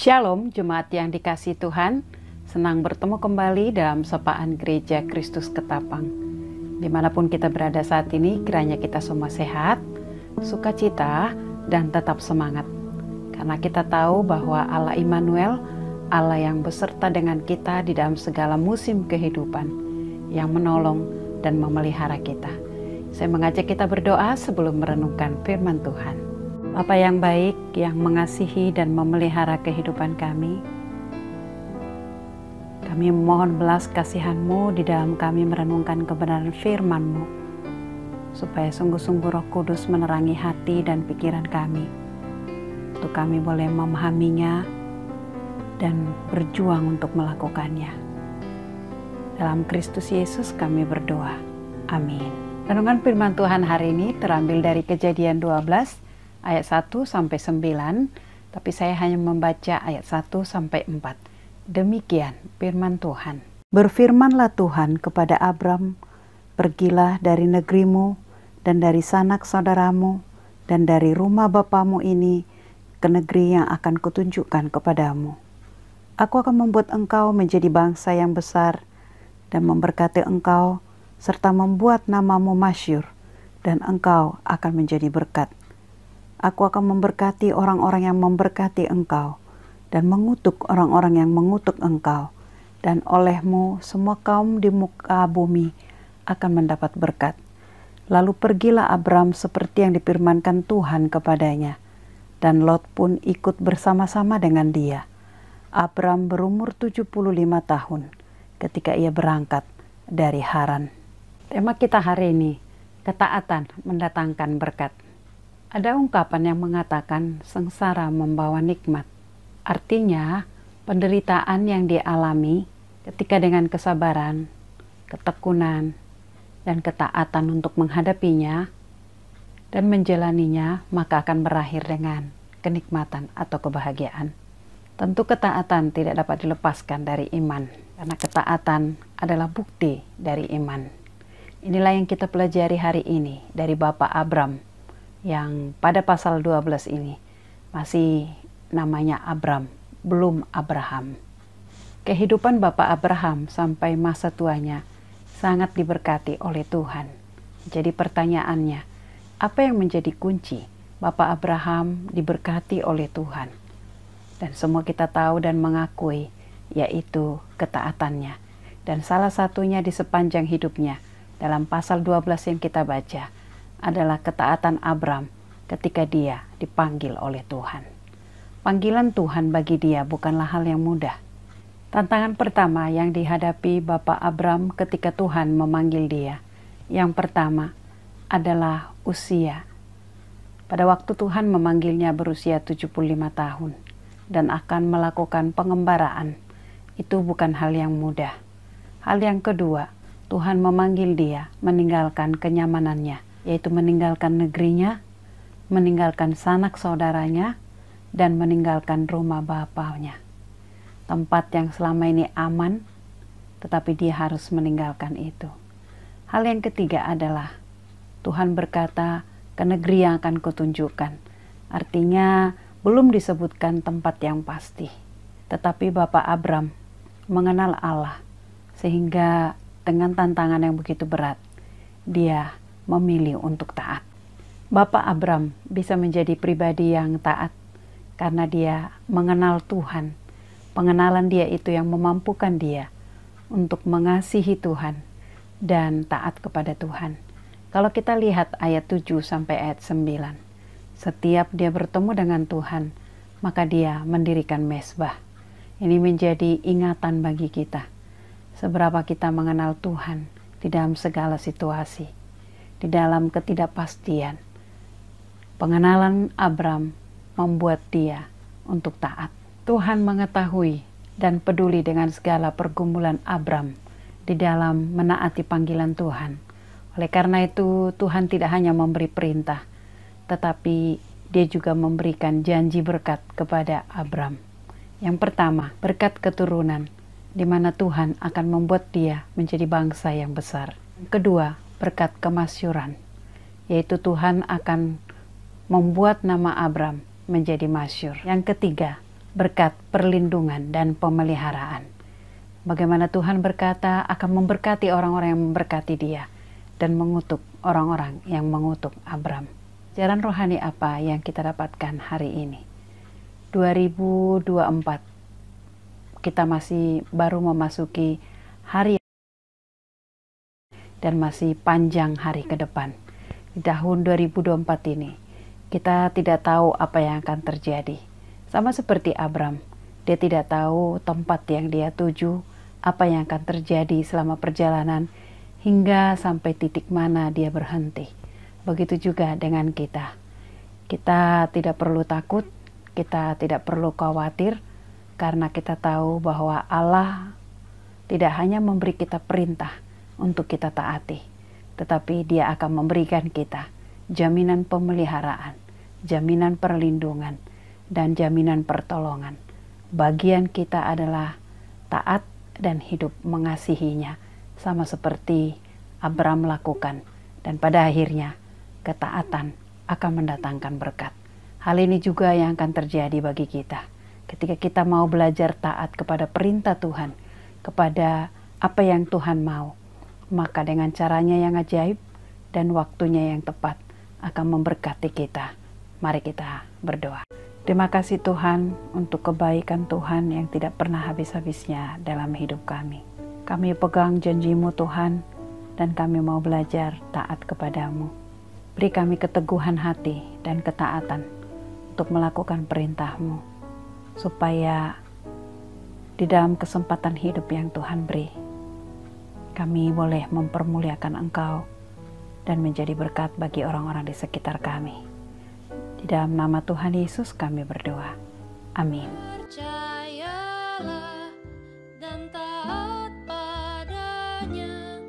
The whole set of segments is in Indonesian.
Shalom jemaat yang dikasihi Tuhan, senang bertemu kembali dalam sapaan Gereja Kristus Ketapang. Dimanapun kita berada saat ini, kiranya kita semua sehat, sukacita, dan tetap semangat. Karena kita tahu bahwa Allah Immanuel, Allah yang beserta dengan kita di dalam segala musim kehidupan, yang menolong dan memelihara kita. Saya mengajak kita berdoa sebelum merenungkan firman Tuhan. Bapa yang baik, yang mengasihi dan memelihara kehidupan kami memohon belas kasihan-Mu di dalam kami merenungkan kebenaran firman-Mu, supaya sungguh-sungguh Roh Kudus menerangi hati dan pikiran kami, untuk kami boleh memahaminya dan berjuang untuk melakukannya. Dalam Kristus Yesus kami berdoa. Amin. Renungan firman Tuhan hari ini terambil dari Kejadian 12 ayat 1 sampai 9, tapi saya hanya membaca ayat 1 sampai 4. Demikian firman Tuhan. Berfirmanlah Tuhan kepada Abram, pergilah dari negerimu dan dari sanak saudaramu dan dari rumah bapamu ini ke negeri yang akan kutunjukkan kepadamu. Aku akan membuat engkau menjadi bangsa yang besar dan memberkati engkau serta membuat namamu masyhur, dan engkau akan menjadi berkat. Aku akan memberkati orang-orang yang memberkati engkau, dan mengutuk orang-orang yang mengutuk engkau, dan olehmu semua kaum di muka bumi akan mendapat berkat. Lalu pergilah Abram seperti yang difirmankan Tuhan kepadanya, dan Lot pun ikut bersama-sama dengan dia. Abram berumur 75 tahun ketika ia berangkat dari Haran. Tema kita hari ini, ketaatan mendatangkan berkat. Ada ungkapan yang mengatakan sengsara membawa nikmat. Artinya, penderitaan yang dialami ketika dengan kesabaran, ketekunan, dan ketaatan untuk menghadapinya dan menjalaninya, maka akan berakhir dengan kenikmatan atau kebahagiaan. Tentu ketaatan tidak dapat dilepaskan dari iman, karena ketaatan adalah bukti dari iman. Inilah yang kita pelajari hari ini dari Bapak Abram, yang pada pasal 12 ini masih namanya Abram, belum Abraham. Kehidupan Bapak Abraham sampai masa tuanya sangat diberkati oleh Tuhan. Jadi pertanyaannya, apa yang menjadi kunci Bapak Abraham diberkati oleh Tuhan? Dan semua kita tahu dan mengakui, yaitu ketaatannya. Dan salah satunya di sepanjang hidupnya, dalam pasal 12 yang kita baca, adalah ketaatan Abram ketika dia dipanggil oleh Tuhan. Panggilan Tuhan bagi dia bukanlah hal yang mudah. Tantangan pertama yang dihadapi Bapak Abram ketika Tuhan memanggil dia, yang pertama adalah usia. Pada waktu Tuhan memanggilnya berusia 75 tahun dan akan melakukan pengembaraan, itu bukan hal yang mudah. Hal yang kedua, Tuhan memanggil dia meninggalkan kenyamanannya, yaitu meninggalkan negerinya, meninggalkan sanak saudaranya, dan meninggalkan rumah bapaknya. Tempat yang selama ini aman, tetapi dia harus meninggalkan itu. Hal yang ketiga adalah Tuhan berkata, ke negeri yang akan kutunjukkan. Artinya belum disebutkan tempat yang pasti. Tetapi Bapak Abram mengenal Allah, sehingga dengan tantangan yang begitu berat, dia memilih untuk taat. Bapak Abram bisa menjadi pribadi yang taat karena dia mengenal Tuhan. Pengenalan dia itu yang memampukan dia untuk mengasihi Tuhan dan taat kepada Tuhan. Kalau kita lihat ayat 7 sampai ayat 9, setiap dia bertemu dengan Tuhan, maka dia mendirikan mezbah. Ini menjadi ingatan bagi kita, seberapa kita mengenal Tuhan di dalam segala situasi. Di dalam ketidakpastian, pengenalan Abram membuat dia untuk taat. Tuhan mengetahui dan peduli dengan segala pergumulan Abram di dalam menaati panggilan Tuhan. Oleh karena itu, Tuhan tidak hanya memberi perintah, tetapi dia juga memberikan janji berkat kepada Abram. Yang pertama, berkat keturunan, di mana Tuhan akan membuat dia menjadi bangsa yang besar. Kedua, berkat kemasyhuran, yaitu Tuhan akan membuat nama Abram menjadi masyhur. Yang ketiga, berkat perlindungan dan pemeliharaan. Bagaimana Tuhan berkata akan memberkati orang-orang yang memberkati Dia dan mengutuk orang-orang yang mengutuk Abram. Ajaran rohani apa yang kita dapatkan hari ini? 2024, kita masih baru memasuki hari dan masih panjang hari ke depan. Di tahun 2024 ini, kita tidak tahu apa yang akan terjadi. Sama seperti Abram, dia tidak tahu tempat yang dia tuju, apa yang akan terjadi selama perjalanan, hingga sampai titik mana dia berhenti. Begitu juga dengan kita. Kita tidak perlu takut, kita tidak perlu khawatir, karena kita tahu bahwa Allah tidak hanya memberi kita perintah untuk kita taati, tetapi Dia akan memberikan kita jaminan pemeliharaan, jaminan perlindungan, dan jaminan pertolongan. Bagian kita adalah taat dan hidup mengasihinya, sama seperti Abram lakukan, dan pada akhirnya ketaatan akan mendatangkan berkat. Hal ini juga yang akan terjadi bagi kita ketika kita mau belajar taat kepada perintah Tuhan, kepada apa yang Tuhan mau, maka dengan caranya yang ajaib dan waktunya yang tepat akan memberkati kita. Mari kita berdoa. Terima kasih Tuhan untuk kebaikan Tuhan yang tidak pernah habis-habisnya dalam hidup kami. Kami pegang janji-Mu Tuhan, dan kami mau belajar taat kepadamu. Beri kami keteguhan hati dan ketaatan untuk melakukan perintah-Mu, supaya di dalam kesempatan hidup yang Tuhan beri, kami boleh mempermuliakan Engkau dan menjadi berkat bagi orang-orang di sekitar kami. Di dalam nama Tuhan Yesus kami berdoa. Amin. Percayalah dan taat padanya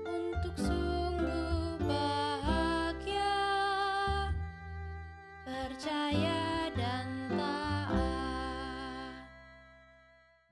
untuk sungguh bahagia. Percaya